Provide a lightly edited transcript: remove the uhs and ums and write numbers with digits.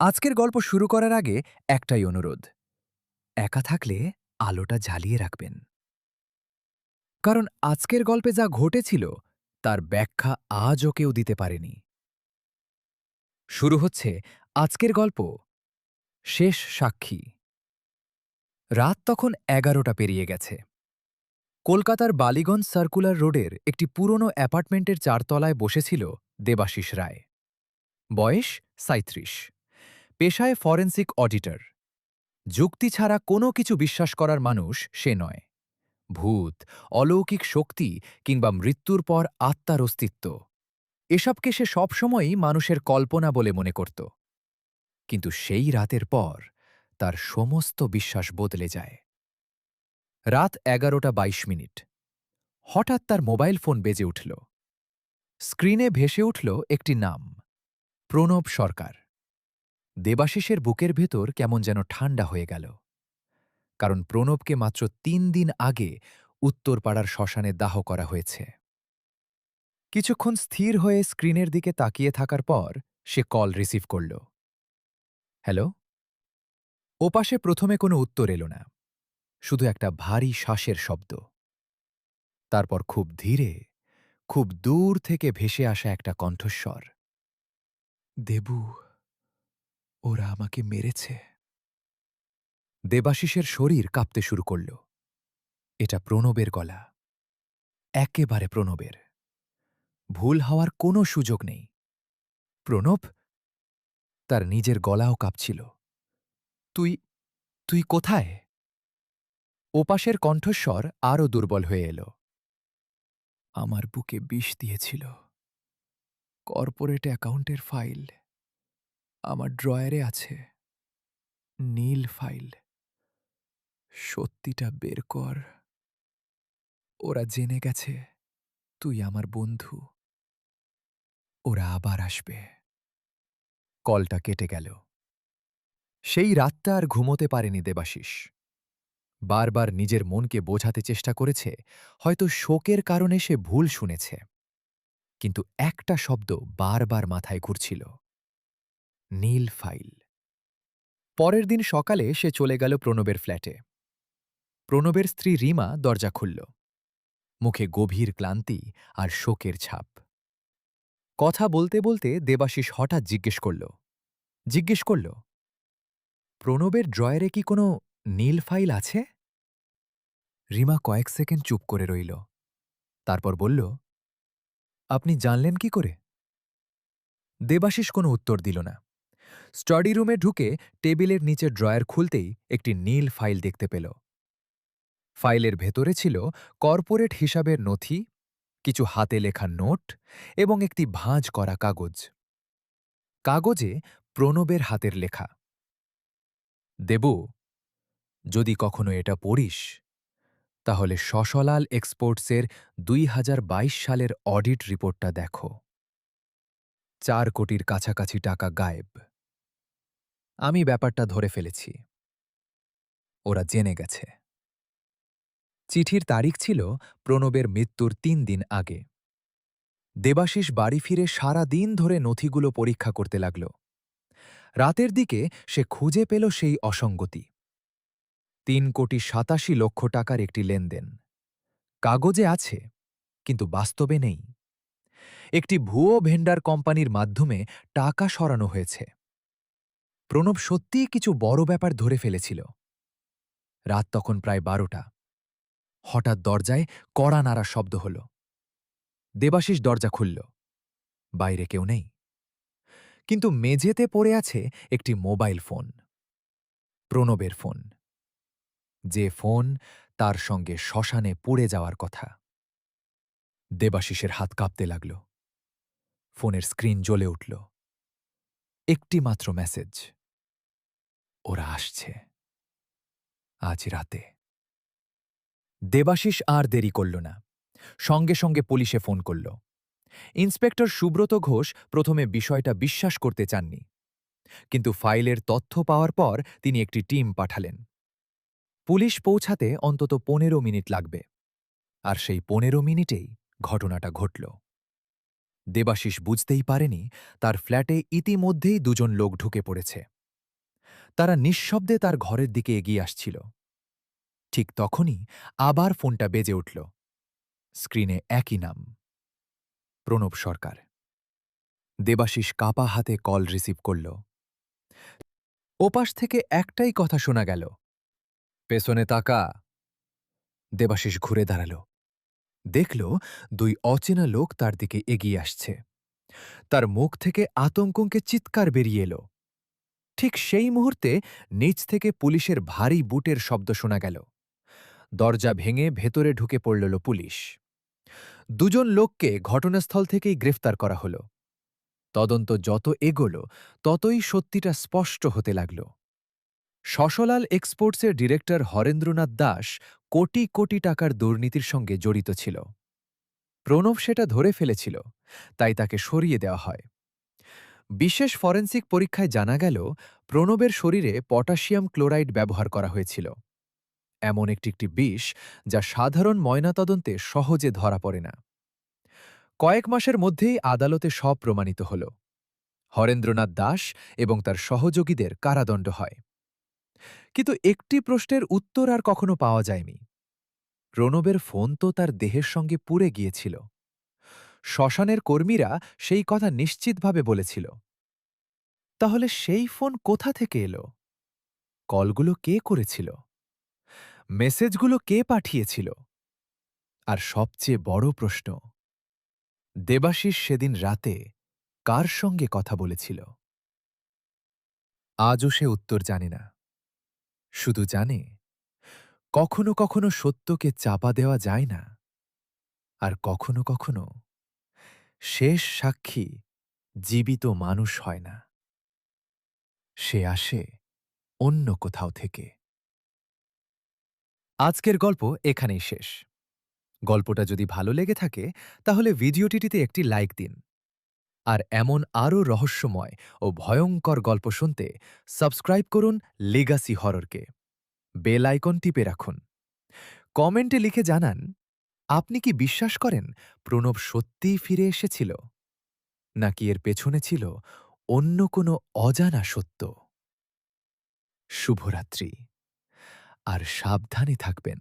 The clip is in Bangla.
আজকের গল্প শুরু করার আগে একটাই অনুরোধ। একা থাকলে আলোটা জ্বালিয়ে রাখবেন। কারণ আজকের গল্পে যা ঘটেছিল তার ব্যাখ্যা আজও কেউ দিতে পারেনি। শুরু হচ্ছে আজকের গল্প, শেষ সাক্ষী। রাত তখন ১১টা পেরিয়ে গেছে। কলকাতার বালিগঞ্জ সার্কুলার রোডের একটি পুরনো অ্যাপার্টমেন্টের ৪ তলায় বসেছিল দেবাশিস রায়। বয়স ৩৭। পেশায় ফরেন্সিক অডিটর। যুক্তি ছাড়া কোনো কিছু বিশ্বাস করার মানুষ সে নয়। ভূত, অলৌকিক শক্তি কিংবা মৃত্যুর পর আত্মার অস্তিত্ব, এসবকে সে সবসময়ই মানুষের কল্পনা বলে মনে করত। কিন্তু সেই রাতের পর তার সমস্ত বিশ্বাস বদলে যায়। রাত ১১টা ২২ মিনিট। হঠাৎ তার মোবাইল ফোন বেজে উঠল। স্ক্রিনে ভেসে উঠল একটি নাম, প্রণব সরকার। দেবাশিসের বুকের ভেতর কেমন যেন ঠান্ডা হয়ে গেল। কারণ প্রণবকে মাত্র ৩ দিন আগে উত্তরপাড়ার শ্মশানে দাহ করা হয়েছে। কিছুক্ষণ স্থির হয়ে স্ক্রিনের দিকে তাকিয়ে থাকার পর সে কল রিসিভ করল। হ্যালো। ওপাশে প্রথমে কোনো উত্তর এলো না, শুধু একটা ভারী শ্বাসের শব্দ। তারপর খুব ধীরে, খুব দূর থেকে ভেসে আসা একটা কণ্ঠস্বর। দেবু, ওরা আমাকে মেরেছে। দেবাশিসের শরীর কাঁপতে শুরু করল। এটা প্রণবের গলা, একেবারে প্রণবের। ভুল হওয়ার কোনো সুযোগ নেই। প্রণব? তার নিজের গলাও কাঁপছিল। তুই তুই কোথায়? ওপাশের কণ্ঠস্বর আরও দুর্বল হয়ে এল। আমার বুকে বিষ দিয়েছিল। কর্পোরেট অ্যাকাউন্টের ফাইল আমার ড্রয়ারে আছে। নীল ফাইল। সত্যিটা বের কর। ওরা জেনে গেছে তুই আমার বন্ধু। ওরা আবার আসবে। কলটা কেটে গেল। সেই রাতটা আর ঘুমোতে পারেনি দেবাশিস। বারবার নিজের মনকে বোঝাতে চেষ্টা করেছে হয়তো শোকের কারণে সে ভুল শুনেছে। কিন্তু একটা শব্দ বারবার মাথায় ঘুরছিল, নীল ফাইল। পরের দিন সকালে সে চলে গেল প্রণবের ফ্ল্যাটে। প্রণবের স্ত্রী রিমা দরজা খুলল, মুখে গভীর ক্লান্তি আর শোকের ছাপ। কথা বলতে বলতে দেবাশিস হঠাৎ জিজ্ঞেস করল, প্রণবের ড্রয়ারে কি কোনো নীল ফাইল আছে? রিমা কয়েক সেকেন্ড চুপ করে রইল। তারপর বলল, আপনি জানলেন কি করে? দেবাশিস কোনো উত্তর দিল না। স্টাডি রুমে ঢুকে টেবিলের নিচের ড্রয়ার খুলতেই একটি নীল ফাইল দেখতে পেল। ফাইলের ভেতরে ছিল কর্পোরেট হিসাবের নথি, কিছু হাতে লেখা নোট এবং একটি ভাঁজ করা কাগজ। কাগজে প্রণবের হাতের লেখা, দেবু, যদি কখনো এটা পড়িস তাহলে শশলাল এক্সপোর্টসের ২০২২ সালের অডিট রিপোর্টটা দেখো। ৪ কোটির কাছাকাছি টাকা গায়েব। আমি ব্যাপারটা ধরে ফেলেছি। ওরা জেনে গেছে। চিঠির তারিখ ছিল প্রণবের মৃত্যুর ৩ দিন আগে। দেবাশিস বাড়ি ফিরে সারা দিন ধরে নথিগুলো পরীক্ষা করতে লাগল। রাতের দিকে সে খুঁজে পেল সেই অসঙ্গতি। ৩,৮৭,০০,০০০ টাকার একটি লেনদেন কাগজে আছে, কিন্তু বাস্তবে নেই। একটি ভুয়ো ভেন্ডার কোম্পানির মাধ্যমে টাকা সরানো হয়েছে। প্রণব সত্যিই কিছু বড় ব্যাপার ধরে ফেলেছিল। রাত তখন প্রায় ১২টা। হঠাৎ দরজায় কড়া নাড়ার শব্দ হল। দেবাশিস দরজা খুলল। বাইরে কেউ নেই, কিন্তু মেঝেতে পড়ে আছে একটি মোবাইল ফোন। প্রণবের ফোন, যে ফোন তার সঙ্গে শ্মশানে পুড়ে যাওয়ার কথা। দেবাশিসের হাত কাঁপতে লাগল। ফোনের স্ক্রিন জ্বলে উঠল। একটি মাত্র মেসেজ, ওরা আসছে আজ রাতে। দেবাশিস আর দেরি করল না, সঙ্গে সঙ্গে পুলিশে ফোন করল। ইন্সপেক্টর সুব্রত ঘোষ প্রথমে বিষয়টা বিশ্বাস করতে চাননি, কিন্তু ফাইলের তথ্য পাওয়ার পর তিনি একটি টিম পাঠালেন। পুলিশ পৌঁছাতে অন্তত ১৫ মিনিট লাগবে, আর সেই ১৫ মিনিটেই ঘটনাটা ঘটল। দেবাশিস বুঝতেই পারেনি তার ফ্ল্যাটে ইতিমধ্যেই দুজন লোক ঢুকে পড়েছে। তারা নিঃশব্দে তার ঘরের দিকে এগিয়ে আসছিল। ঠিক তখনই আবার ফোনটা বেজে উঠল। স্ক্রিনে একই নাম, প্রণব সরকার। দেবাশিস কাপা হাতে কল রিসিভ করল। ওপাশ থেকে একটাই কথা শোনা গেল, পেছনে তাকা। দেবাশিস ঘুরে দাঁড়াল, দেখল দুই অচেনা লোক তার দিকে এগিয়ে আসছে। তার মুখ থেকে আতঙ্কে চিৎকার বেরিয়ে এলো। ঠিক সেই মুহূর্তে নিচ থেকে পুলিশের ভারী বুটের শব্দ শোনা গেল। দরজা ভেঙে ভেতরে ঢুকে পড়ল পুলিশ। দুজন লোককে ঘটনাস্থল থেকেই গ্রেফতার করা হল। তদন্ত যত এগোল ততই সত্যিটা স্পষ্ট হতে লাগল। শশলাল এক্সপোর্টসের ডিরেক্টর হরেন্দ্রনাথ দাস কোটি কোটি টাকার দুর্নীতির সঙ্গে জড়িত ছিল। প্রণব সেটা ধরে ফেলেছিল, তাই তাকে সরিয়ে দেওয়া হয়। বিশেষ ফরেন্সিক পরীক্ষায় জানা গেল প্রণবের শরীরে পটাশিয়াম ক্লোরাইড ব্যবহার করা হয়েছিল, এমন একটি বিষ যা সাধারণ ময়নাতদন্তে সহজে ধরা পড়ে না। কয়েক মাসের মধ্যেই আদালতে সব প্রমাণিত হল। হরেন্দ্রনাথ দাস এবং তার সহযোগীদের কারাদণ্ড হয়। কিন্তু একটি প্রশ্নের উত্তর আর কখনো পাওয়া যায়নি। প্রণবের ফোন তো তার দেহের সঙ্গে পুড়ে গিয়েছিল। শ্মশানের কর্মীরা সেই কথা নিশ্চিতভাবে বলেছিল। তাহলে সেই ফোন কোথা থেকে এলো? কলগুলো কে করেছিল? মেসেজগুলো কে পাঠিয়েছিল? আর সবচেয়ে বড় প্রশ্ন, দেবাশিস সেদিন রাতে কার সঙ্গে কথা বলেছিল? আজও সে উত্তর জানে না। শুধু জানে, কখনো কখনো সত্যকে চাপা দেওয়া যায় না, আর কখনো কখনো শেষ সাক্ষী জীবিত মানুষ হয় না, সে আসে অন্য কোথাও থেকে। আজকের গল্প এখানেই শেষ। গল্পটা যদি ভালো লেগে থাকে তাহলে ভিডিওটিতে একটি লাইক দিন। আর এমন আরও রহস্যময় ও ভয়ঙ্কর গল্প শুনতে সাবস্ক্রাইব করুন লেগাসি হররকে। বেল আইকন টিপে রাখুন। কমেন্টে লিখে জানান, আপনি কি বিশ্বাস করেন প্রণব সত্যিই ফিরে এসেছিল, নাকি এর পেছনে ছিল অন্য কোনো অজানা সত্য? শুভরাত্রি, আর সাবধানে থাকবেন।